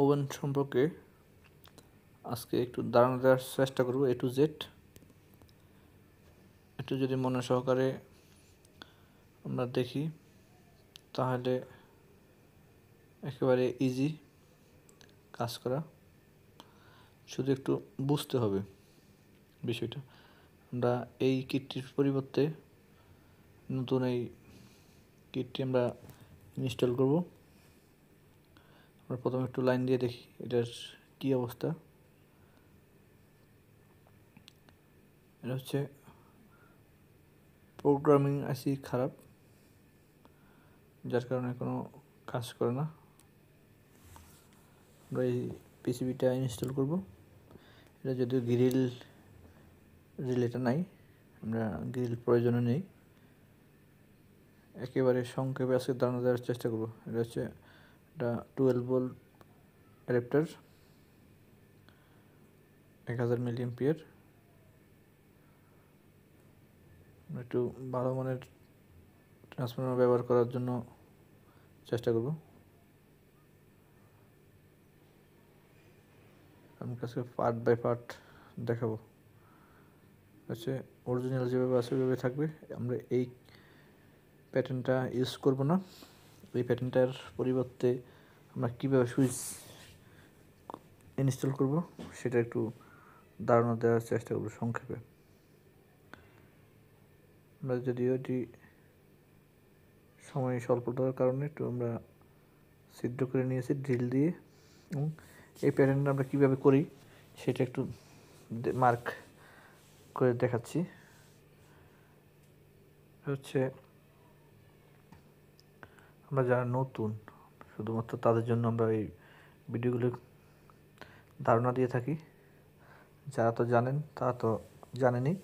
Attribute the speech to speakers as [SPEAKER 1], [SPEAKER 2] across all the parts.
[SPEAKER 1] Oven সম্পর্কে আজকে একটু ধারণা দেওয়ার চেষ্টা করব A to Z। একটু যদি মনে সহকারে আমরা দেখি তাহলে একেবারে ইজি কাজ করা, শুধু একটু বুঝতে হবে বিষয়টা। আমরা এই কিটটির পরিবর্তে নতুন এই কিটটি আমরা ইনস্টল করব। আমরা প্রথমে একটু লাইন দিয়ে দেখি এটার কি অবস্থা। এটা হচ্ছে প্রোগ্রামিং আইসি খারাপ, যার কারণে কোনো কাজ করে না। আমরা এই পিসিবিটা ইনস্টল করব। এটা যদিও গ্রিল রিলেটা নাই, আমরা গ্রিল প্রয়োজনে নেই। একেবারে সংক্ষেপে আজকে ধারণা দেওয়ার চেষ্টা করব। এটা হচ্ছে এটা 12 ভোল্ট অ্যাডাপ্টার, 1000 মিলি এম্পিয়ার। একটু ভালো মানের ট্রান্সফরমার ব্যবহার করার জন্য চেষ্টা করব। আমি কাছে পার্ট বাই পার্ট দেখাবো। হচ্ছে অরিজিনাল যেভাবে আছে ওইভাবে থাকবে। আমরা এই প্যাটার্নটা ইউজ করব না। এই প্যাটার্নটার পরিবর্তে আমরা কীভাবে সুইচ ইনস্টল করব সেটা একটু ধারণা দেওয়ার চেষ্টা করব সংক্ষেপে। আমরা যদিও এটি সময় স্বল্পতার কারণে একটু আমরা ছিদ্র করে নিয়েছি ড্রিল দিয়ে, এবং এই প্যাটার্নটা আমরা কীভাবে করি সেটা একটু মার্ক করে দেখাচ্ছি। হচ্ছে আমরা যারা নতুন, শুধুমাত্র তাদের জন্য আমরা এই ভিডিওগুলো ধারণা দিয়ে থাকি। যারা তো জানেন তারা তো জানেনই।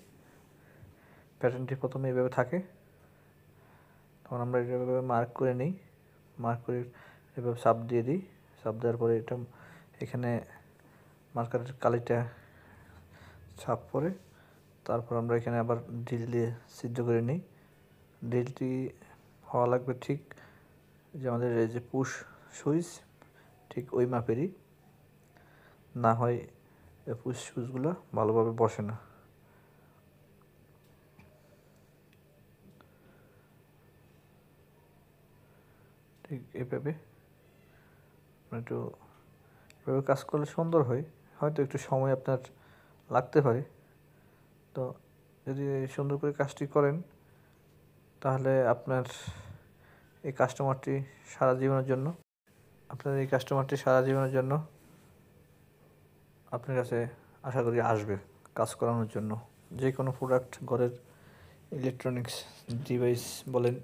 [SPEAKER 1] প্যাটার্নটি প্রথমে এইভাবে থাকে, তখন আমরা এভাবে মার্ক করে নিই। মার্ক করে এভাবে চাপ দিয়ে দিই। চাপ দেওয়ার পরে এটা এখানে মার্কারের কালিটা ছাপ পড়ে। তারপর আমরা এখানে আবার ড্রিল দিয়ে ছিদ্র করে নিই। ড্রিলটি হওয়া লাগবে ঠিক যে আমাদের এই যে পুশ সুইচ, ঠিক ওই মাপেরই, না হয় পুশ সুইচগুলো ভালোভাবে বসে না। ঠিক এভাবে একটু এভাবে কাজ করলে সুন্দর হয়। হয়তো একটু সময় আপনার লাগতে পারে, তো যদি সুন্দর করে কাজটি করেন তাহলে আপনার এই কাস্টমারটি সারা জীবনের জন্য আপনার কাছে আশা করি আসবে কাজ করানোর জন্য। যে কোনো প্রোডাক্ট, ঘরের ইলেকট্রনিক্স ডিভাইস বলেন,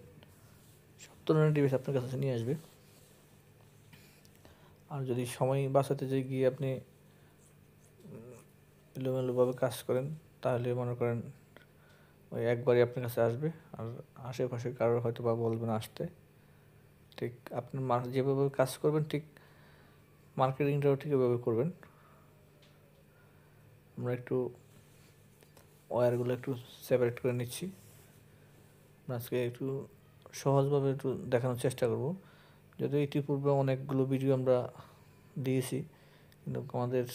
[SPEAKER 1] সব ধরনের ডিভাইস আপনার কাছে নিয়ে আসবে। আর যদি সময় বাঁচাতে যে গিয়ে আপনি এলোমেলোভাবে কাজ করেন তাহলে মনে করেন ওই একবারই আপনার কাছে আসবে, আর আশেপাশে কারোর হয়তো বা বলবেন আসতে। ঠিক আপনার যেভাবে কাজ করবেন ঠিক মার্কেটিংটাও ঠিক এভাবে করবেন। আমরা একটু ওয়্যারগুলো একটু সেপারেট করে নিচ্ছি। আজকে একটু সহজভাবে একটু দেখানোর চেষ্টা করব। যদিও ইতিপূর্বে অনেকগুলো ভিডিও আমরা দিয়েছি, কিন্তু আমাদের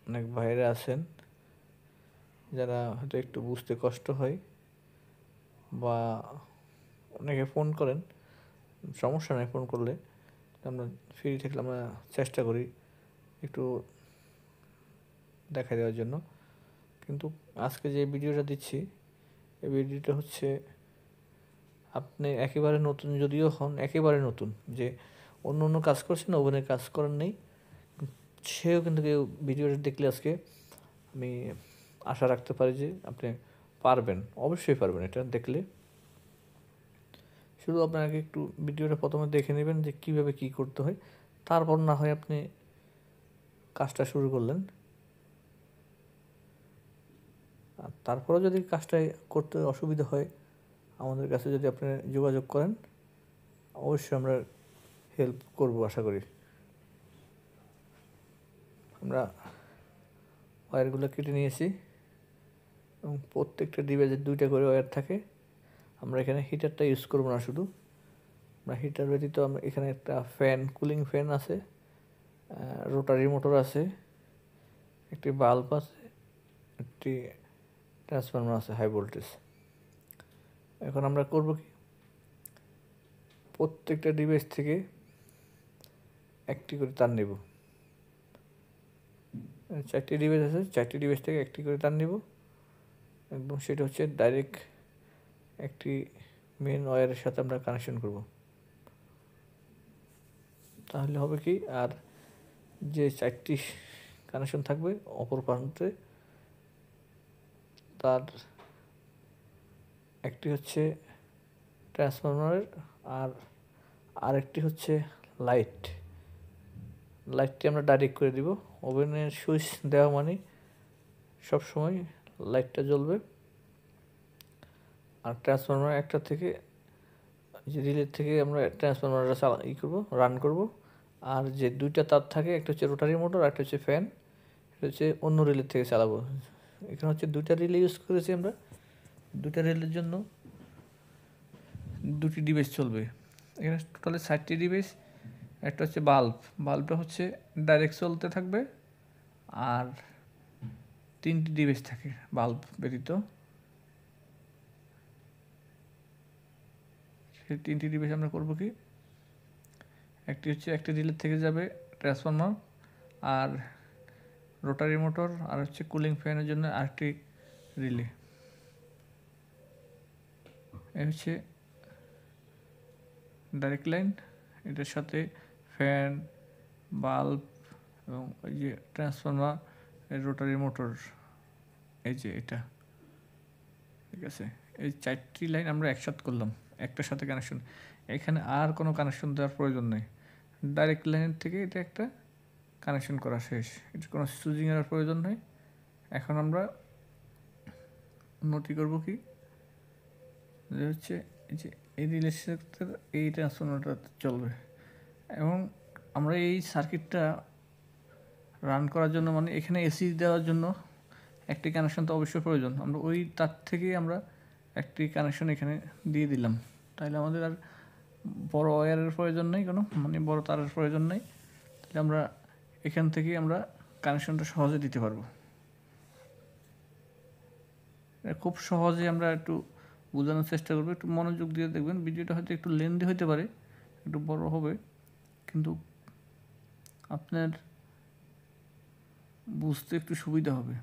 [SPEAKER 1] অনেক ভাইরা আছেন যারা হয়তো একটু বুঝতে কষ্ট হয়, বা অনেকে ফোন করেন। সমস্যা নেই, ফোন করলে আমরা ফ্রি থাকলে আমরা চেষ্টা করি একটু দেখা দেওয়ার জন্য। কিন্তু আজকে যে ভিডিওটা দিচ্ছি এই ভিডিওটা হচ্ছে আপনি একেবারে নতুন যদিও হন, একেবারে নতুন, যে অন্য অন্য কাজ করছেন ওভেনের কাজ করেন নেই, সেও কিন্তু কেউ ভিডিওটা দেখলে আজকে আমি আশা রাখতে পারি যে আপনি পারবেন, অবশ্যই পারবেন। এটা দেখলে শুধু আপনাকে একটু ভিডিওটা প্রথমে দেখে নেবেন যে কীভাবে কী করতে হয়, তারপর না হয় আপনি কাজটা শুরু করলেন। আর তারপরেও যদি কাজটা করতে অসুবিধা হয় আমাদের কাছে যদি আপনি যোগাযোগ করেন, অবশ্যই আমরা হেল্প করব আশা করি। আমরা ওয়্যারগুলো কেটে নিয়েছি, এবং প্রত্যেকটা ডিভাইসের 2টা করে ওয়্যার থাকে। আমরা এখানে হিটারটা ইউজ করব না শুধু, আমরা হিটার ব্যতীত আমরা এখানে একটা ফ্যান, কুলিং ফ্যান আছে, রোটারি মোটর আছে, একটি বাল্ব আছে, একটি ট্রান্সফরমার আছে হাই ভোল্টেজ। এখন আমরা করব কি, প্রত্যেকটা ডিভাইস থেকে একটি করে তার নেব। 4টি ডিভাইস আছে, 4টি ডিভাইস থেকে একটি করে তার নেব একদম। সেটা হচ্ছে ডাইরেক্ট একটি মেন ওয়্যারের সাথে আমরা কানেকশন করব। তাহলে হবে কি, আর যে 4টি কানেকশন থাকবে অপর প্রান্তে, তার একটি হচ্ছে ট্রান্সফরমারের, আর আরেকটি হচ্ছে লাইটটি আমরা ডাইরেক্ট করে দিব। ওভেনের সুইচ দেওয়া মানে সবসময় লাইটটা জ্বলবে। আর ট্রান্সফরমার একটা থেকে, যে রিলের থেকে আমরা ট্রান্সফরমারটা রান করব। আর যে দুইটা তার থাকে, একটা হচ্ছে রোটারি মোটর আর একটা হচ্ছে ফ্যান, এটা হচ্ছে অন্য রিলের থেকে চালাবো। এখানে হচ্ছে দুইটা রিলে ইউজ করেছি আমরা। দুইটা রিলের জন্য দুটি ডিভাইস চলবে। এখানে টোটালি 4টি ডিভাইস। একটা হচ্ছে বাল্বটা হচ্ছে ডাইরেক্ট চলতে থাকবে, আর 3টি ডিভাইস থাকে বাল্ব ব্যতীত। সেই 3টি ডিভাইস আমরা করব কি, একটি হচ্ছে একটা রিলের থেকে যাবে ট্রান্সফরমার আর রোটারি মোটর, আর হচ্ছে কুলিং ফ্যানের জন্য আরেকটি রিলে। এই হচ্ছে ডাইরেক্ট লাইন, এটার সাথে ফ্যান, বাল্ব এবং ওই যে ট্রান্সফরমার, রোটারি মোটর, এই যে এটা, ঠিক আছে। এই 4টি লাইন আমরা একসাথে করলাম, একটার সাথে কানেকশন। এখানে আর কোনো কানেকশন দেওয়ার প্রয়োজন নেই, ডাইরেক্ট লাইনের থেকে এটা একটা কানেকশন করা শেষ। এটা কোনো সুইচিংয়ের প্রয়োজন নেই। এখন আমরা উন্নতি করব কি, যে হচ্ছে এই যে এই রিলের সাথে এই ট্রান্সফরমারটা চলবে, এবং আমরা এই সার্কিটটা রান করার জন্য, মানে এখানে এসি দেওয়ার জন্য একটি কানেকশন তো অবশ্যই প্রয়োজন। আমরা ওই তার থেকেই আমরা একটি কানেকশন এখানে দিয়ে দিলাম। তাহলে আমাদের আর বড় ওয়্যারের প্রয়োজন নেই, কোনো মানে বড় তারের প্রয়োজন নেই। তাহলে আমরা এখান থেকেই আমরা কানেকশনটা সহজে দিতে পারবো। খুব সহজে আমরা একটু বোঝানোর চেষ্টা করবো, একটু মনোযোগ দিয়ে দেখবেন। ভিডিওটা হয়তো একটু লেন্দি হতে পারে, একটু বড় হবে, কিন্তু আপনার বুঝতে একটু সুবিধা হবে।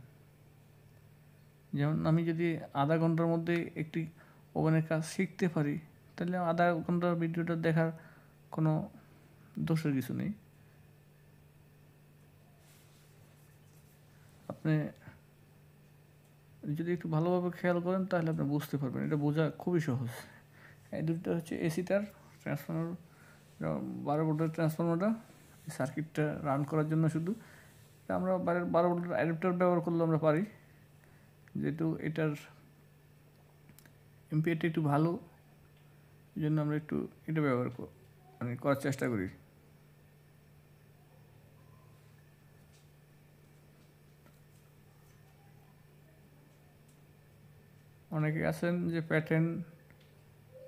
[SPEAKER 1] যেমন আমি যদি আধা ঘন্টার মধ্যে একটি ওভেনের কাজ শিখতে পারি, তাহলে আধা ঘন্টার ভিডিওটা দেখার কোনো দোষের কিছু নেই। আপনি যদি একটু ভালোভাবে খেয়াল করেন তাহলে আপনি বুঝতে পারবেন, এটা বোঝা খুবই সহজ। এই দুটো হচ্ছে এসি তার, ট্রান্সফরমার 12 ভোল্টের ট্রান্সফরমারটা সার্কিটটা রান করার জন্য। শুধু আমরা 12 ভোল্টের অ্যাডাপ্টার ব্যবহার করলে আমরা পারি, যেহেতু এটার এমপিআরটা একটু ভালো, এই জন্য আমরা একটু এটা ব্যবহার মানে করার চেষ্টা করি। অনেকে আছেন যে প্যাটার্ন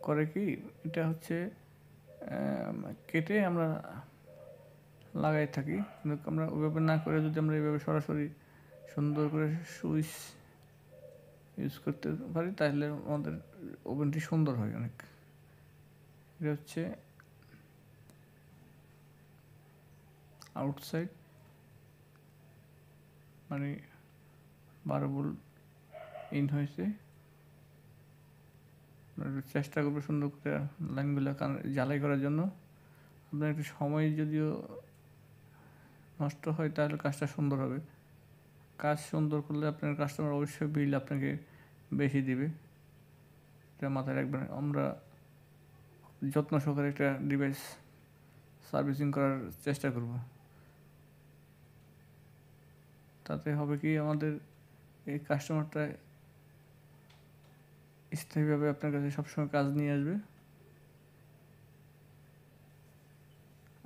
[SPEAKER 1] করে কি, এটা হচ্ছে কেটে আমরা লাগাই থাকি, কিন্তু আমরা ওইভাবে না করে যদি আমরা এইভাবে সরাসরি সুন্দর করে সুইচ ইউজ করতে পারি, তাহলে আমাদের ওভেনটি সুন্দর হয় অনেক। এটা হচ্ছে আউটসাইড, মানে 12 ভোল্ট ইন হয়েছে। চেষ্টা করবে সুন্দর করে লাইনগুলো জ্বালাই করার জন্য। আপনার একটু সময় যদিও নষ্ট হয়, তাহলে কাজটা সুন্দর হবে। কাজ সুন্দর করলে আপনার কাস্টমার অবশ্যই বিল আপনাকে বেশি দিবে, এটা মাথায় রাখবেন। আমরা যত্ন সহকারে একটা ডিভাইস সার্ভিসিং করার চেষ্টা করব, তাতে হবে কি আমাদের এই কাস্টমারটা স্থায়ীভাবে আপনার কাছে সবসময় কাজ নিয়ে আসবে।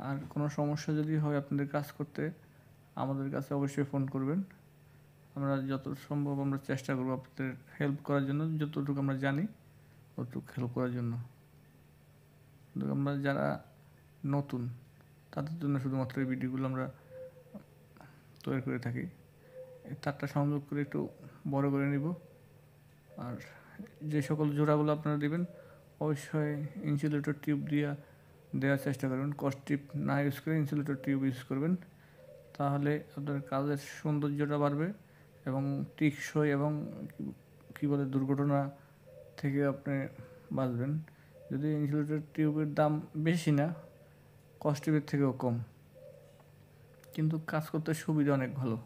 [SPEAKER 1] আর কোনো সমস্যা যদি হয় আপনাদের কাজ করতে, আমাদের কাছে অবশ্যই ফোন করবেন। আমরা যত সম্ভব আমরা চেষ্টা করব আপনাদের হেল্প করার জন্য, যতটুকু আমরা জানি ততটুকু হেল্প করার জন্য। আমরা যারা নতুন তাদের জন্য শুধুমাত্র এই ভিডিওগুলো আমরা তৈরি করে থাকি। এই তারটা সংযোগ করে একটু বড় করে নিব। আর যে সকল জোড়াগুলো আপনারা দেবেন অবশ্যই ইনসুলেটর টিউব দেওয়ার চেষ্টা করবেন। কস টিউব না ইউজ করে ইনসুলেটর টিউব ইউজ করবেন, তাহলে আপনার কাজের সৌন্দর্যটা বাড়বে এবং টেকসই এবং কী বলে দুর্ঘটনা থেকে আপনি বাঁচবেন। যদি ইনসুলেটর টিউবের দাম বেশি না, কস টিউবের থেকেও কম, কিন্তু কাজ করতে সুবিধা অনেক ভালো।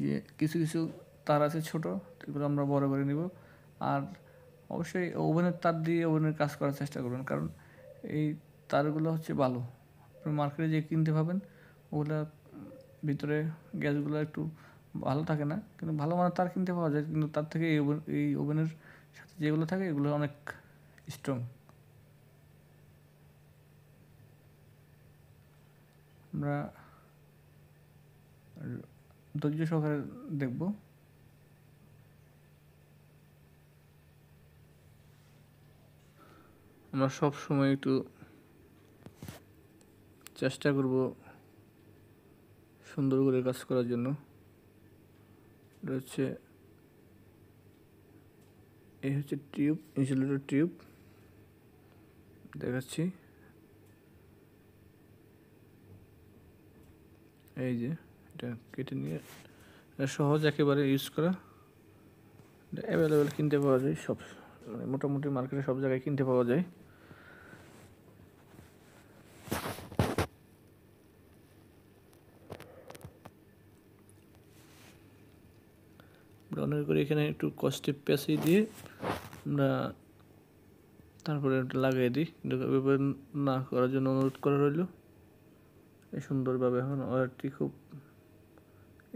[SPEAKER 1] যে কিছু কিছু তার আছে ছোটো, সেগুলো আমরা বড় করে নিব। আর অবশ্যই ওভেনের তার দিয়ে ওভেনের কাজ করার চেষ্টা করবেন, কারণ এই তারগুলো হচ্ছে ভালো। আপনি মার্কেটে যে কিনতে পাবেন ওগুলা ভিতরে গ্যাসগুলো একটু ভালো থাকে না, কিন্তু ভালো মানের তার কিনতে পাওয়া যায়, কিন্তু তার থেকে এই ওভেনের সাথে যেগুলো থাকে এগুলো অনেক স্ট্রং। আমরা ধৈর্য সহকারে দেখব। আমরা সব সময় একটু চেষ্টা করব সুন্দর করে কাজ করার জন্য। এটা হচ্ছে এই হচ্ছে টিউব, ইনসুলেটর টিউব দেখাচ্ছি। এই যে এটা কেটে নিয়ে সহজ একেবারে ইউজ করা, এটা অ্যাভেলেবেল কিনতে পাওয়া যায় সব, মানে মোটামুটি মার্কেটে সব জায়গায় কিনতে পাওয়া যায়। অনেক করে এখানে একটু কস্টিপ পেঁচিয়ে দিয়ে আমরা তারপরে এটা লাগিয়ে দিই, কিন্তু ব্যবহার না করার জন্য অনুরোধ করা রইল। এই সুন্দরভাবে এখন ওয়্যারটি খুব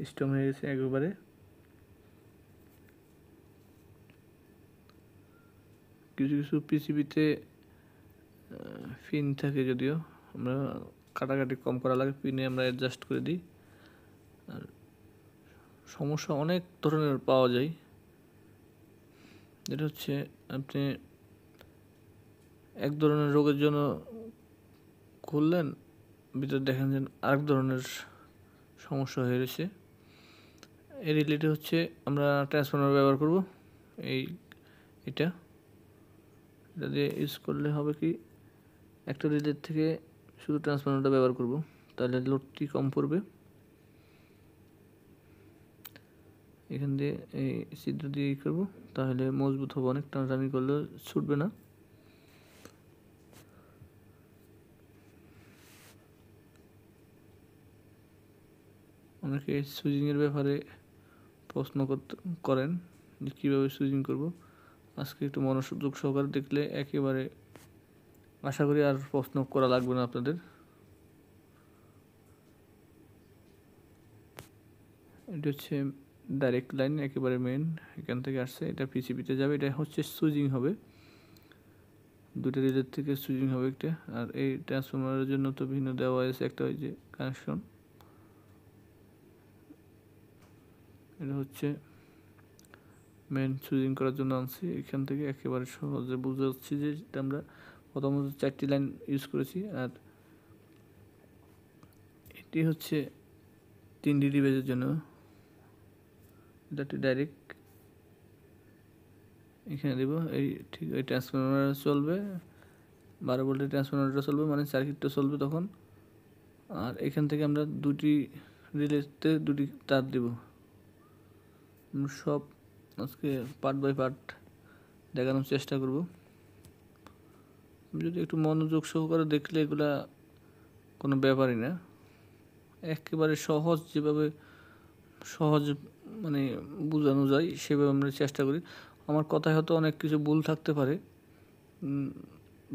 [SPEAKER 1] স্ট্রং হয়ে গেছে একেবারে। কিছু কিছু পিসিবিতে পিন থাকে, যদিও আমরা কাটাকাটি কম করা লাগে, পিনে আমরা অ্যাডজাস্ট করে দিই। আর সমস্যা অনেক ধরনের পাওয়া যায়, যেটা হচ্ছে আপনি এক ধরনের রোগের জন্য খুললেন, ভিতরে দেখেন যে আরেক ধরনের সমস্যা হয়ে রয়েছে। এই রিলেটে হচ্ছে আমরা ট্রান্সফর্মার ব্যবহার করব। এটা দিয়ে ইউজ করলে হবে কি, একটা রিলের থেকে শুধু ট্রান্সফর্মারটা ব্যবহার করব, তাহলে লোডটি কম পড়বে। এখান দিয়ে এই ছিদ্র দিয়ে করব, তাহলে মজবুত হবে, অনেক টানাটানি করলে ছুটবে না। অনেকে সুইচিংয়ের ব্যাপারে প্রশ্ন করেন যে কীভাবে সুইচিং করব। আজকে একটু মনোযোগ সহকারে দেখলে একেবারে আশা করি আর প্রশ্ন করা লাগবে না আপনাদের। এটা হচ্ছে ডাইরেক্ট লাইন, একেবারে মেন, এখান থেকে আসছে, এটা পিসিবিতে যাবে। এটা হচ্ছে সুইচিং হবে, দুটো রিলের থেকে সুইচিং হবে একটা। আর এই ট্রান্সফরমারের জন্য তো ভিন্ন দেওয়া আছে একটা, ওই যে কানেকশন, এটা হচ্ছে মেন সুইচিং করার জন্য আনছি। এখান থেকে একেবারে সহজে বুঝতে যাচ্ছি যে আমরা প্রথমত 4টি লাইন ইউজ করেছি, আর এটি হচ্ছে 3 ডিভাইসের জন্য। এটা ডাইরেক্ট এখানে দেব, এই ঠিক এই ট্রান্সফরমার চলবে, 12 ভোল্টের ট্রান্সফরমারটা চলবে, মানে সার্কিটটা চলবে তখন। আর এখান থেকে আমরা দুটি রিলেতে দুটি তার দেব। সব আজকে পার্ট বাই পার্ট দেখানোর চেষ্টা করব। যদি একটু মনোযোগ সহকারে দেখলে এগুলা কোনো ব্যাপারই না, একেবারে সহজ, যেভাবে সহজ মানে বোঝানো যায় সেভাবে আমরা চেষ্টা করি। আমার কথায় হয়তো অনেক কিছু ভুল থাকতে পারে,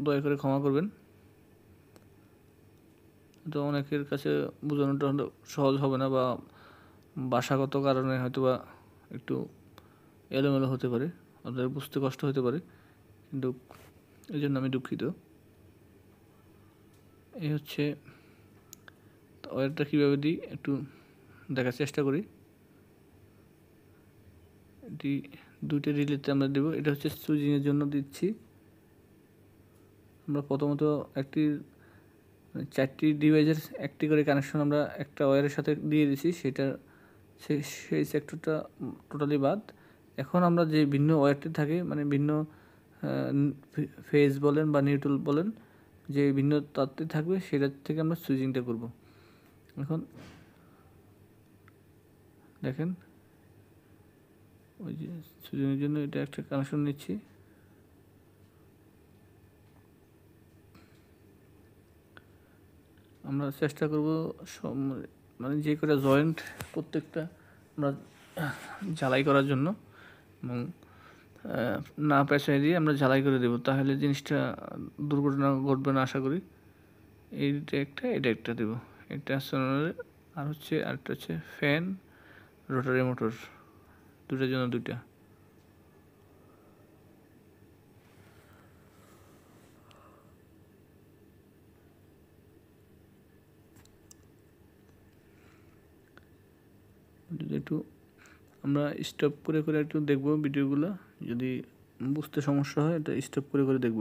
[SPEAKER 1] দয়া করে ক্ষমা করবেন। তো অনেকের কাছে বোঝানোটা সহজ হবে না, বা ভাষাগত কারণে হয়তো বা একটু এলোমেলো হতে পারে, আপনাদের বুঝতে কষ্ট হতে পারে, কিন্তু এই জন্য আমি দুঃখিত। এই হচ্ছে ওয়্যারটা কীভাবে দিই একটু দেখার চেষ্টা করি। এটি দুইটা রিলেতে আমরা দেবো। এটা হচ্ছে সুইচিংয়ের জন্য দিচ্ছি, আমরা প্রথমত একটি 4টি ডিভাইসের একটি করে কানেকশন আমরা একটা ওয়্যারের সাথে দিয়ে দিছি, সেই সেক্টরটা টোটালি বাদ। এখন আমরা যে ভিন্ন ওয়্যারটি থাকে, মানে ভিন্ন ফেজ বলেন বা নিউট্রাল বলেন, যে ভিন্ন তারটি থাকবে সেটার থেকে আমরা সুইচিংটা করব। এখন দেখেন, ওই যে সুইচিংয়ের জন্য এটা একটা কানেকশন নিচ্ছি। আমরা চেষ্টা করব মানে যে কটা জয়েন্ট প্রত্যেকটা আমরা ঝালাই করার জন্য, এবং না পেঁচাই দিয়ে আমরা ঝালাই করে দেব, তাহলে জিনিসটা দুর্ঘটনা ঘটবে না আশা করি। এটা একটা দেব, এটা আর আরেকটা হচ্ছে ফ্যান, রোটারি মোটর, দুটার জন্য দুইটা। যদি একটু আমরা স্টপ করে করে একটু দেখব ভিডিওগুলো, যদি বুঝতে সমস্যা হয় এটা স্টপ করে করে দেখব,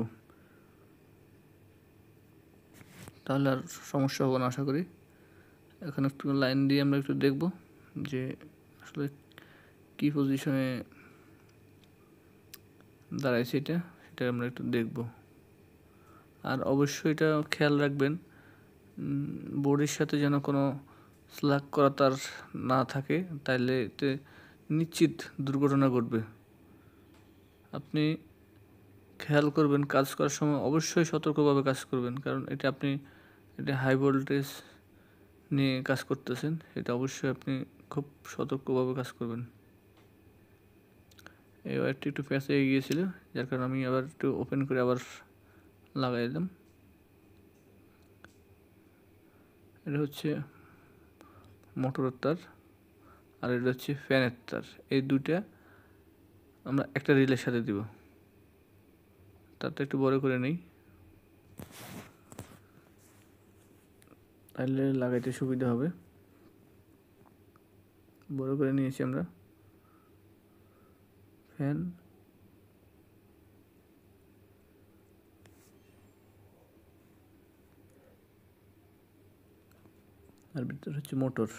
[SPEAKER 1] তাহলে আর সমস্যা হবে না আশা করি। এখন একটু লাইন দিয়ে আমরা একটু দেখব যে আসলে কী পজিশনে দাঁড়াইছে সেটা আমরা একটু দেখব। আর অবশ্যই এটা খেয়াল রাখবেন, বোর্ডের সাথে যেন কোনো স্লাগ করা তার না থাকে, তাইলে এতে নিশ্চিত দুর্ঘটনা ঘটবে। আপনি খেয়াল করবেন কাজ করার সময় অবশ্যই সতর্কভাবে কাজ করবেন, কারণ এটা হাই ভোল্টেজ নিয়ে কাজ করতেছেন, এটা অবশ্যই আপনি খুব সতর্কভাবে কাজ করবেন। এই ওয়্যারটি একটু প্যাঁচে গিয়েছিল, যার কারণে আমি আবার একটু ওপেন করে আবার লাগাই দিলাম। এটা হচ্ছে মোটরের তার, আর এটা হচ্ছে ফ্যানের তার। এই দুইটা আমরা একটা রিলের সাথে দিব। তারটা একটু বড় করে নেই, তাহলে লাগাইতে সুবিধা হবে। বড় করে নিয়েছি আমরা ফ্যান, আর ভিতর হচ্ছে মোটর।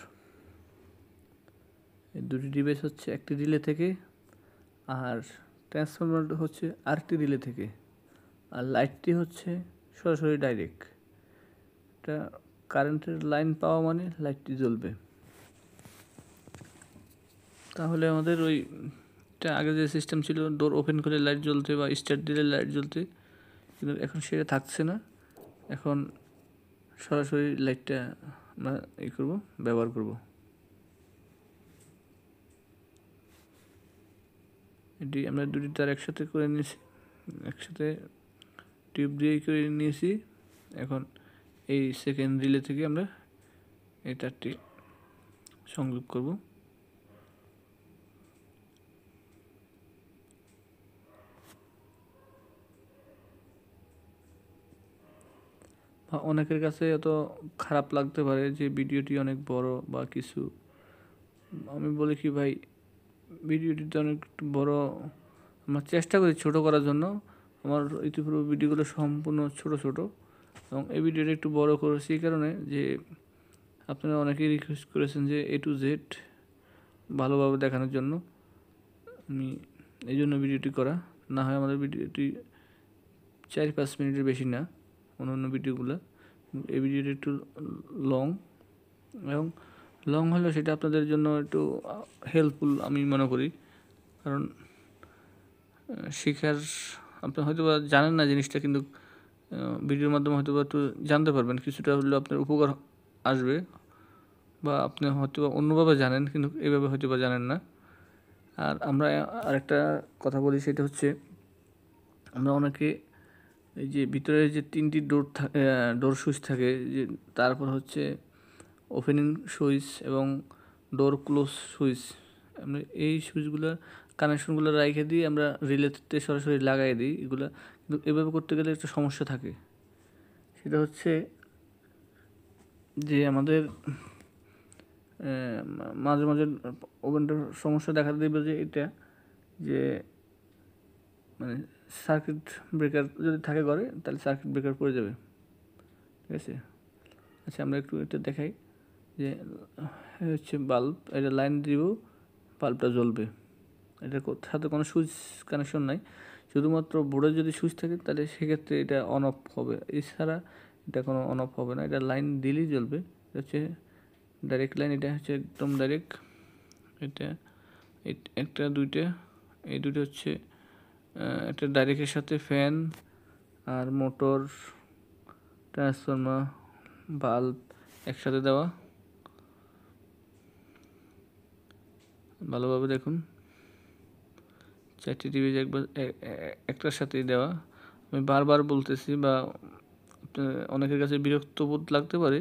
[SPEAKER 1] এই দুটি ডিভাইস হচ্ছে একটি রিলে থেকে, আর ট্রান্সফরমার হচ্ছে আরেকটি রিলে থেকে, আর লাইটটি হচ্ছে সরাসরি ডাইরেক্ট। এটা কারেন্টের লাইন পাওয়া মানে লাইটটি জ্বলবে। তাহলে আমাদের ওইটা আগে যে সিস্টেম ছিল, ডোর ওপেন করে লাইট জ্বলতে বা স্টার্ট দিলে লাইট জ্বলতে, কিন্তু এখন সেটা থাকছে না। এখন সরাসরি লাইটটা আমরা ব্যবহার করব। এটি আমরা দুটি তার একসাথে করে নিয়েছি, একসাথে টিউব দিয়ে করে নিয়েছি। এখন এই সেকেন্ড রিলে থেকে আমরা এই তারটি সংযোগ করব। অনেকের কাছে এত খারাপ লাগতে পারে যে ভিডিওটি অনেক বড় বা কিছু। আমি বলি কি ভাই, ভিডিওটি তো অনেক বড়, আমার চেষ্টা করি ছোট করার জন্য। আমার ইতিপূর্বে ভিডিওগুলো সম্পূর্ণ ছোট ছোট, এবং এই ভিডিওটা একটু বড় করেছি এই কারণে যে আপনারা অনেকেই রিকোয়েস্ট করেছেন যে A to Z ভালোভাবে দেখানোর জন্য। আমি এই জন্য ভিডিওটি করা, না হয় আমাদের ভিডিওটি 4-5 মিনিটের বেশি না অন্যান্য ভিডিওগুলো। এই ভিডিওটি একটু লং, এবং লং হলেও সেটা আপনাদের জন্য একটু হেল্পফুল আমি মনে করি, কারণ শিখার আপনি হয়তো বা জানেন না জিনিসটা, কিন্তু ভিডিওর মাধ্যমে হয়তো বা একটু জানতে পারবেন, কিছুটা হলেও আপনার উপকার আসবে, বা আপনি হয়তো বা অন্যভাবে জানেন কিন্তু এভাবে হয়তো বা জানেন না। আর আমরা আরেকটা কথা বলি, সেটা হচ্ছে আমরা অনেকে এই যে ভিতরে যে 3টি ডোর সুইচ থাকে, যে তারপর হচ্ছে ওপেনিং সুইচ এবং ডোর ক্লোজ সুইচ, আমরা এই সুইচগুলো কানেকশনগুলো রেখে দিই, আমরা রিলেতে সরাসরি লাগাই দিই। এগুলো কিন্তু এভাবে করতে গেলে একটা সমস্যা থাকে, সেটা হচ্ছে যে আমাদের মাঝে মাঝে ওভেনটার সমস্যা দেখা দেবে, যে এটা যে মানে
[SPEAKER 2] সার্কিট ব্রেকার যদি থাকে ঘরে তাহলে সার্কিট ব্রেকার পড়ে যাবে, ঠিক আছে। আচ্ছা আমরা একটু এটা দেখাই যে হচ্ছে বাল্ব, এটা লাইন দিব, বাল্বটা জ্বলবে। এটার সাথে কোনো সুইচ কানেকশন নাই, শুধুমাত্র বোর্ডে যদি সুইচ থাকে তাহলে সেক্ষেত্রে এটা অন অফ হবে, এছাড়া এটা কোনো অন অফ হবে না। এটা লাইন দিলেই জ্বলবে। এটা হচ্ছে ডাইরেক্ট লাইন, এটা হচ্ছে একদম ডাইরেক্ট। এটা একটা দুইটা, এই দুটো হচ্ছে একটা ডাইরেক্টের সাথে ফ্যান আর মোটর, ট্রান্সফরমার, বাল্ব একসাথে দেওয়া। ভালোভাবে দেখুন, 4টি টিভি একবার একটার সাথেই দেওয়া। আমি বারবার বলতেছি, বা অনেকের কাছে বিরক্ত বোধ লাগতে পারে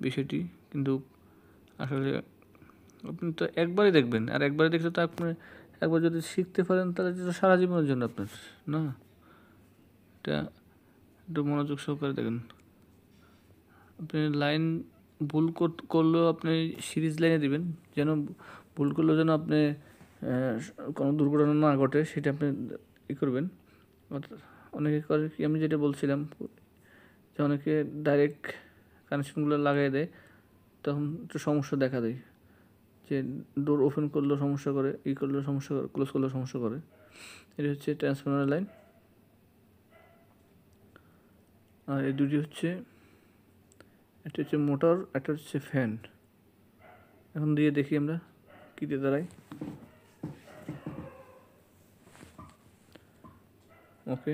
[SPEAKER 2] বিষয়টি, কিন্তু আসলে আপনি তো একবারই দেখবেন, আর একবারই দেখলে তো আপনি একবার যদি শিখতে পারেন তাহলে তো সারা জীবনের জন্য আপনার, না? এটা একটু মনোযোগ সহকারে দেখেন। আপনি লাইন ভুল করলেও আপনি সিরিজ লাইনে দিবেন, যেন ভুল করলেও যেন আপনি কোনো দুর্ঘটনা না ঘটে, সেটা আপনি করবেন। অনেকে করে কি, আমি যেটা বলছিলাম যে অনেকে ডাইরেক্ট কানেকশনগুলো লাগাই দেয়, তখন একটু সমস্যা দেখা দেয়, যে ডোর ওপেন করলেও সমস্যা করে, করলেও সমস্যা করে, ক্লোজ করলেও সমস্যা করে। এটা হচ্ছে ট্রান্সফরমার লাইন, আর এই দুটি হচ্ছে, একটা হচ্ছে মোটর, একটা হচ্ছে ফ্যান। এখন দিয়ে দেখি আমরা কী দিয়ে দাঁড়াই। ওকে,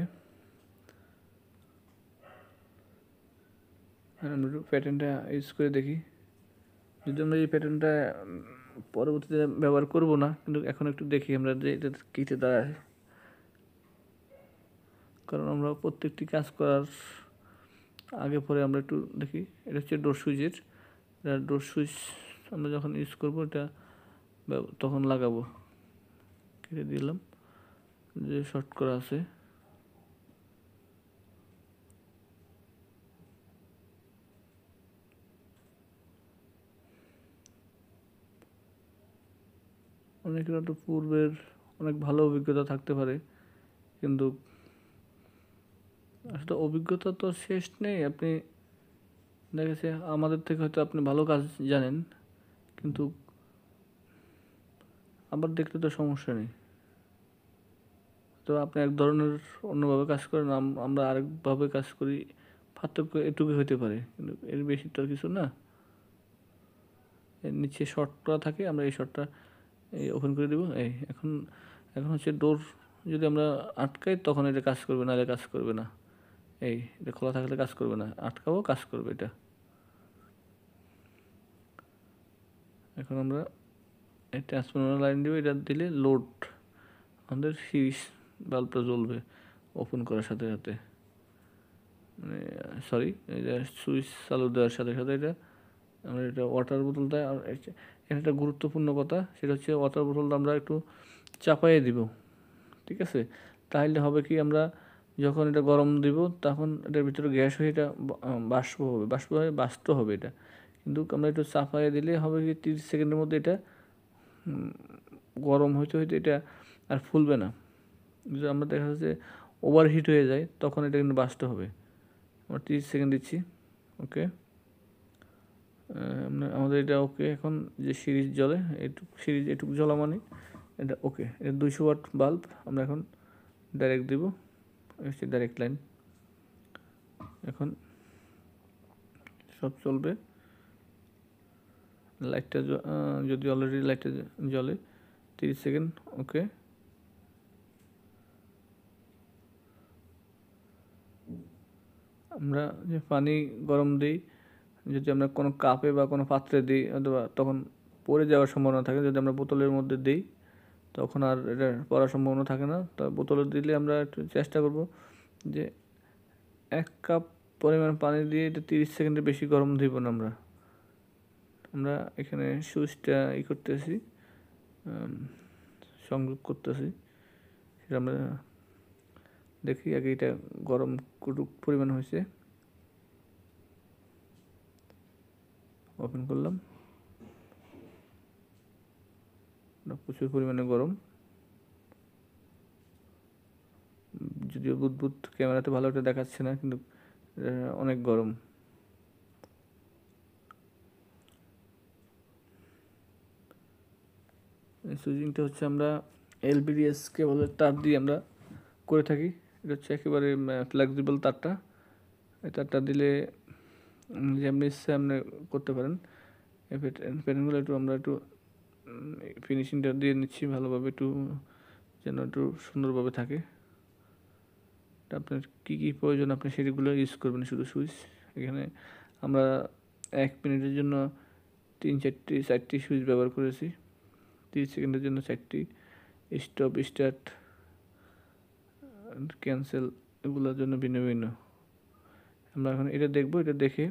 [SPEAKER 2] আমরা একটু প্যাটার্নটা ইউজ করে দেখি। যদি আমরা এই প্যাটার্নটা পরবর্তীতে ব্যবহার করব না, কিন্তু এখন একটু দেখি আমরা যে এটা কীতে দাঁড়ায়। কারণ আমরা প্রত্যেকটি কাজ করার আগে পরে আমরা একটু দেখি। এটা হচ্ছে ডোর সুইচের, ডোর সুইচ আমরা যখন ইউজ করবো এটা তখন লাগাবো। কেটে দিলাম, যে শর্ট করা আছে। অনেকের তো পূর্বের অনেক ভালো অভিজ্ঞতা থাকতে পারে, কিন্তু আসলে অভিজ্ঞতা তো শেষ নেই। আপনি দেখেছে আমাদের থেকে হয়তো আপনি ভালো কাজ জানেন, কিন্তু আবার দেখতে তো সমস্যা নেই। তো আপনি এক ধরনের অন্যভাবে কাজ করেন, আমরা আরেকভাবে কাজ করি, পার্থক্য এটুকু হতে পারে, কিন্তু এর বেশি তো আর কিছু না। এর নিচে শর্টটা থাকে, আমরা এই শর্টটা এই ওপেন করে দেবো। এই এখন এখন হচ্ছে ডোর যদি আমরা আটকাই তখন এটা কাজ করবে, না কাজ করবে না। এই এটা খোলা থাকলে কাজ করবে না, আটকাবো কাজ করবে এটা। এখন আমরা এই ট্রান্সফরমার লাইন দিব, এটা দিলে লোড আমাদের সিরিজ বাল্বটা জ্বলবে ওপেন করার সাথে সাথে, মানে সরি, এটা সুইচ চালু দেওয়ার সাথে সাথে এটা আমরা এটা ওয়াটার বোতলটা। আর এখানে একটা গুরুত্বপূর্ণ কথা, সেটা হচ্ছে ওয়াটার বোতলটা আমরা একটু চাপাইয়ে দিব, ঠিক আছে? তাহলে হবে কি, আমরা যখন এটা গরম দিব তখন এটার ভিতরে গ্যাস হয়ে এটা বাষ্প হয়ে বাষ্প হবে এটা। কিন্তু আমরা একটু চাপাইয়ে দিলে হবে কি, 30 সেকেন্ডের মধ্যে এটা গরম হইতে হইতে এটা আর ফুলবে না। যদি আমরা দেখা যাচ্ছে ওভারহিট হয়ে যায় তখন এটা কিন্তু বাষ্প হবে। আমরা 30 সেকেন্ড দিচ্ছি। ওকে, আমাদের এটা ওকে। এখন যে সিরিজ জ্বলে, সিরিজ এটুকু জ্বলা মানে এটা ওকে। এটা 200 ওয়াট বাল্ব, আমরা এখন ডাইরেক্ট দিব, হচ্ছে ডাইরেক্ট লাইন। এখন সব চলবে। লাইটটা যদি অলরেডি লাইটটা জ্বলে, 30 সেকেন্ড। ওকে, আমরা যে পানি গরম দিই, যদি আমরা কোনো কাপে বা কোনো পাত্রে দিই অথবা তখন পড়ে যাওয়ার সম্ভাবনা থাকে। যদি আমরা বোতলের মধ্যে দিই তখন আর এটা পড়ার সম্ভাবনা থাকে না। তা বোতলে দিলে আমরা একটু চেষ্টা করব যে 1 কাপ পরিমাণ পানি দিয়ে এটা 30 সেকেন্ডের বেশি গরম দিব না। আমরা এখানে সুইচটা করতেছি, সংযোগ করতেছি, সেটা আমরা দেখি আগে এটা গরম কতটুকু পরিমাণ হয়েছে। ওপেন করলাম, প্রচুর পরিমাণে গরম, যদিও বুদবুদ ক্যামেরাতে ভালো একটা দেখাচ্ছে না, কিন্তু অনেক গরম। এই সুইচিংটা হচ্ছে আমরা এলবিডিএস কেবলের তার দিয়ে আমরা করে থাকি। এটা হচ্ছে একেবারে ফ্লেক্সিবল তারটা। এই তারটা দিলে যেমনি ইচ্ছে আপনি করতে পারেন। এই প্যাটার্নগুলো একটু আমরা একটু ফিনিশিংটা দিয়ে নিচ্ছি ভালোভাবে, একটু যেন একটু সুন্দরভাবে থাকে। আপনার কী কী প্রয়োজন আপনি সেগুলো ইউজ করবেন। শুধু সুইচ এখানে আমরা 1 মিনিটের জন্য 3-4টি সুইচ ব্যবহার করেছি। 30 সেকেন্ডের জন্য 4টি, স্টপ, স্টার্ট, ক্যান্সেল, এগুলোর জন্য ভিন্ন ভিন্ন। আমরা এখন এটা দেখব, এটা দেখে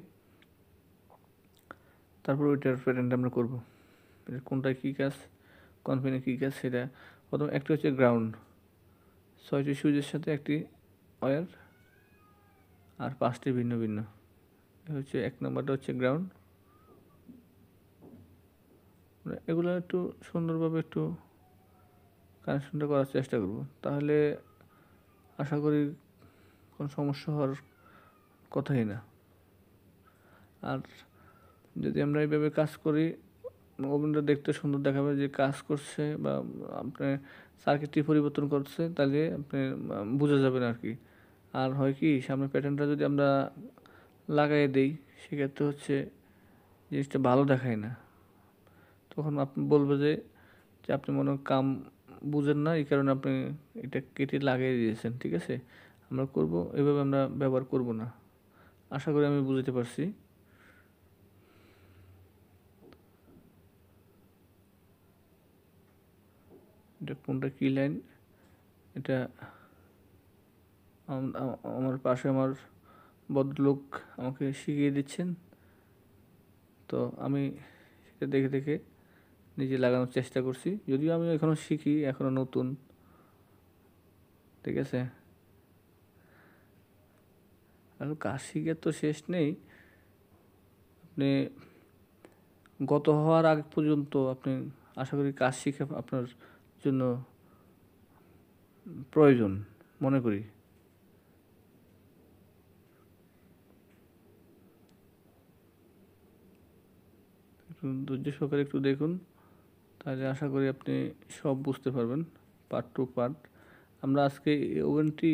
[SPEAKER 2] তারপর ওইটার প্যাটার্নটা আমরা করবো। এটা কোনটায় কী কাজ, কোন পিনে কী কাজ সেটা। প্রথম একটা হচ্ছে গ্রাউন্ড, 6টি সুইচের সাথে একটি ওয়্যার আর 5টি ভিন্ন ভিন্ন। হচ্ছে 1 নম্বরটা হচ্ছে গ্রাউন্ড। এগুলো একটু সুন্দরভাবে একটু কানেকশনটা করার চেষ্টা করব, তাহলে আশা করি কোনো সমস্যা হওয়ার কথাই না। আর যদি আমরা এইভাবে কাজ করি, ওভেনটা দেখতে সুন্দর দেখাবে যে কাজ করছে বা আপনার সার্কিটটি পরিবর্তন করছে, তাহলে আপনি বোঝা যাবে না আর কি। আর হয় কি, সামনে প্যাটার্নটা যদি আমরা লাগাই দিই, সেক্ষেত্রে হচ্ছে জিনিসটা ভালো দেখায় না। তখন আপনি বলবে যে আপনি মনে হয় কাম বুঝেন না, এই কারণে আপনি এটা কেটে লাগিয়ে দিয়েছেন। ঠিক আছে, আমরা করব এভাবে, আমরা ব্যবহার করব না। আশা করি আমি বুঝতে পারছি। এটা কোনটা কী লাইন, এটা আমার পাশে আমার ভদ্রলোক আমাকে শিখিয়ে দিচ্ছেন, তো আমি সেটা দেখে দেখে নিজে লাগানোর চেষ্টা করছি। যদিও আমি এখনও শিখি, এখনও নতুন। ঠিক আছে, আর কাজ শিখে তো শেষ নেই। আপনি গত হওয়ার আগ পর্যন্ত আপনি আশা করি কাজ শিখে আপনার জন্য প্রয়োজন মনে করি। একটু ধৈর্য সহকারে একটু দেখুন, তাহলে আশা করি আপনি সব বুঝতে পারবেন পার্ট টু পার্ট। আমরা আজকে এই ওভেনটি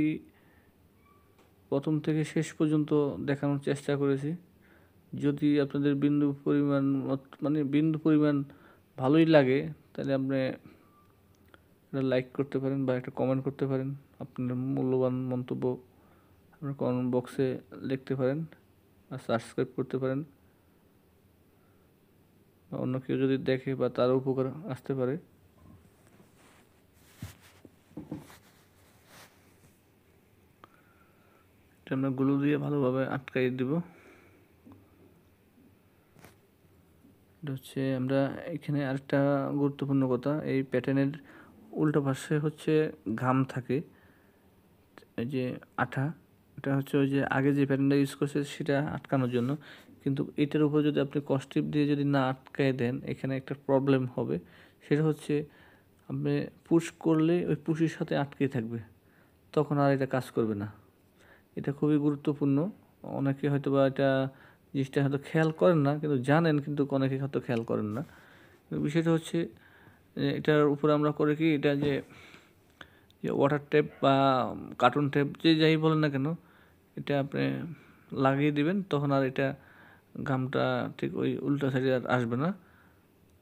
[SPEAKER 2] প্রথম থেকে শেষ পর্যন্ত দেখানোর চেষ্টা করেছি। যদি আপনাদের বিন্দু পরিমাণ ভালোই লাগে, তাহলে আপনি একটা লাইক করতে পারেন বা একটা কমেন্ট করতে পারেন। আপনার মূল্যবান মন্তব্য আপনার কমেন্ট বক্সে লিখতে পারেন আর সাবস্ক্রাইব করতে পারেন। অন্য কেউ যদি দেখে বা তারও উপকার আসতে পারে। এটা আমরা গ্লু দিয়ে ভালোভাবে আটকাই দিব। এটা হচ্ছে আমরা এখানে আরেকটা গুরুত্বপূর্ণ কথা, এই প্যাটার্নের উল্টো পাশে হচ্ছে ঘাম থাকে, এই যে আঠা, এটা হচ্ছে ওই যে আগে যে প্যাটার্নটা ইউজ করছে সেটা আটকানোর জন্য। কিন্তু এটার উপর যদি আপনি কস্টিপ দিয়ে যদি না আটকায় দেন, এখানে একটা প্রবলেম হবে। সেটা হচ্ছে আপনি পুশ করলে ওই পুশের সাথে আটকে থাকবে, তখন আর এটা কাজ করবে না। এটা খুবই গুরুত্বপূর্ণ। অনেকে হয়তো বা এটা জিনিসটা হয়তো খেয়াল করেন না, কিন্তু জানেন, কিন্তু অনেকে হয়তো খেয়াল করেন না। বিষয়টা হচ্ছে এটার উপর আমরা করে কি, এটা যে ওয়াটার টেপ বা কার্টুন টেপ যে যাই বলেন না কেন, এটা আপনি লাগিয়ে দিবেন, তখন আর এটা গামটা ঠিক ওই উল্টা সাইডে আর আসবে না।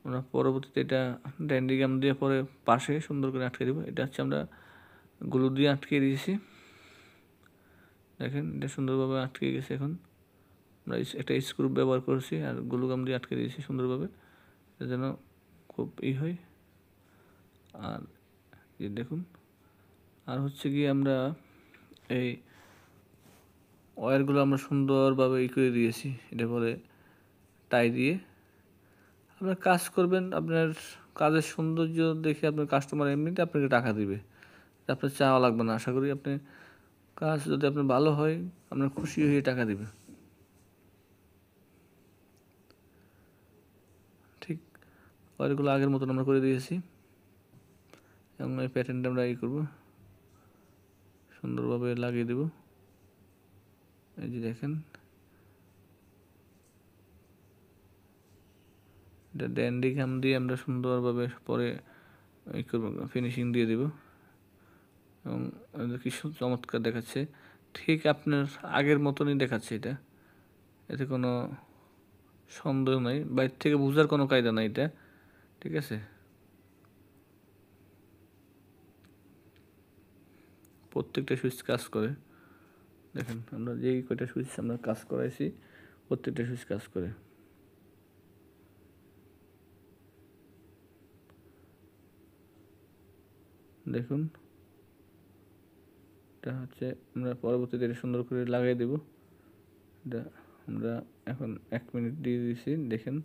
[SPEAKER 2] আমরা পরবর্তীতে এটা ড্যান্ডি গাম দিয়ে পরে পাশে সুন্দর করে আটকে দেবো। এটা হচ্ছে আমরা গ্লু দিয়ে আটকে দিয়েছি, দেখেন এটা সুন্দরভাবে আটকে গেছে। এখন আমরা একটা স্ক্রু ব্যবহার করছি আর গ্লু গাম দিয়ে আটকে দিয়েছি সুন্দরভাবে, যেন খুব হয়। আর দেখুন, আর হচ্ছে কি আমরা এই ওয়্যারগুলো আমরা সুন্দরভাবে করে দিয়েছি। এটা পরে টাই দিয়ে আপনার কাজ করবেন, আপনার কাজের সৌন্দর্য দেখে আপনার কাস্টমার এমনিতে আপনাকে টাকা দিবে, আপনার চাওয়া লাগবে না। আশা করি আপনি কাজ যদি আপনার ভালো হয়, আপনার খুশি হয়ে টাকা দিবে। ঠিক ওয়্যারগুলো আগের মতন আমরা করে দিয়েছি এবং এই প্যাটার্নটা আমরা করবো সুন্দরভাবে লাগিয়ে দেব। এই যে দেখেন, এটা ড্যান্ডি খাম দিয়ে আমরা সুন্দরভাবে পরে ফিনিশিং দিয়ে দেব এবং কি চমৎকার দেখাচ্ছে। ঠিক আপনার আগের মতনই দেখাচ্ছে এটা, এতে কোনো সন্দেহ নাই, বাইরে থেকে বোঝার কোনো কায়দা নাই এটা, ঠিক আছে। প্রত্যেকটা সুইচ কাজ করে, দেখেন আমরা যেই কয়টা সুইচ আমরা কাজ করাইছি প্রত্যেকটা সুইচ কাজ করে। দেখুন, এটা হচ্ছে আমরা পরবর্তীতে এটা সুন্দর করে লাগিয়ে দেব। এটা আমরা এখন 1 মিনিট দিয়ে দিয়েছি, দেখেন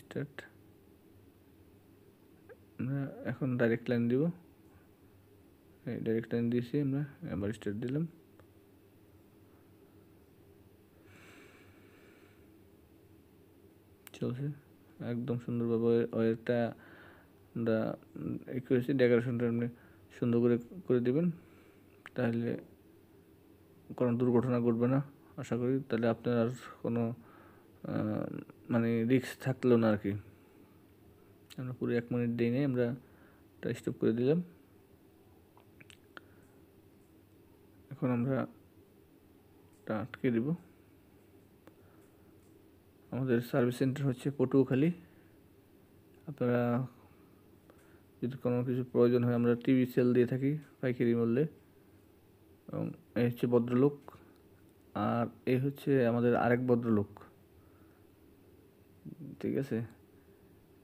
[SPEAKER 2] স্টার্ট। আমরা এখন ডাইরেক্ট লাইন দিব, এই ডাইরেক্ট লাইন দিয়েছি আমরা, আবার স্টার্ট দিলাম। চলছে একদম সুন্দরভাবে। ওয়্যারটা আমরা এই করেছি, ডেকোরেশনটা আপনি সুন্দর করে করে দিবেন, তাহলে কোনো দুর্ঘটনা ঘটবে না আশা করি। তাহলে আপনার আর কোনো মানে রিস্ক থাকলো না আর কি। আমরা পুরো 1 মিনিট দিয়ে নিয়ে আমরা এটা স্টপ করে দিলাম। এখন আমরা এটা আটকে দিব। আমাদের সার্ভিস সেন্টার হচ্ছে পটুয়াখালী। আপনারা যদি কোনো কিছু প্রয়োজন হয় আমরা টিভি সেল দিয়ে থাকি পাইকারি মূল্যে। এবং এই হচ্ছে ভদ্রলোক, আর এই হচ্ছে আমাদের আরেক ভদ্রলোক, ঠিক আছে।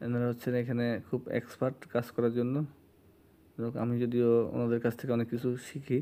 [SPEAKER 2] এনারা হচ্ছেন এখানে খুব এক্সপার্ট কাজ করার জন্য। আমি যদিও ওনাদের কাছ থেকে অনেক কিছু শিখি।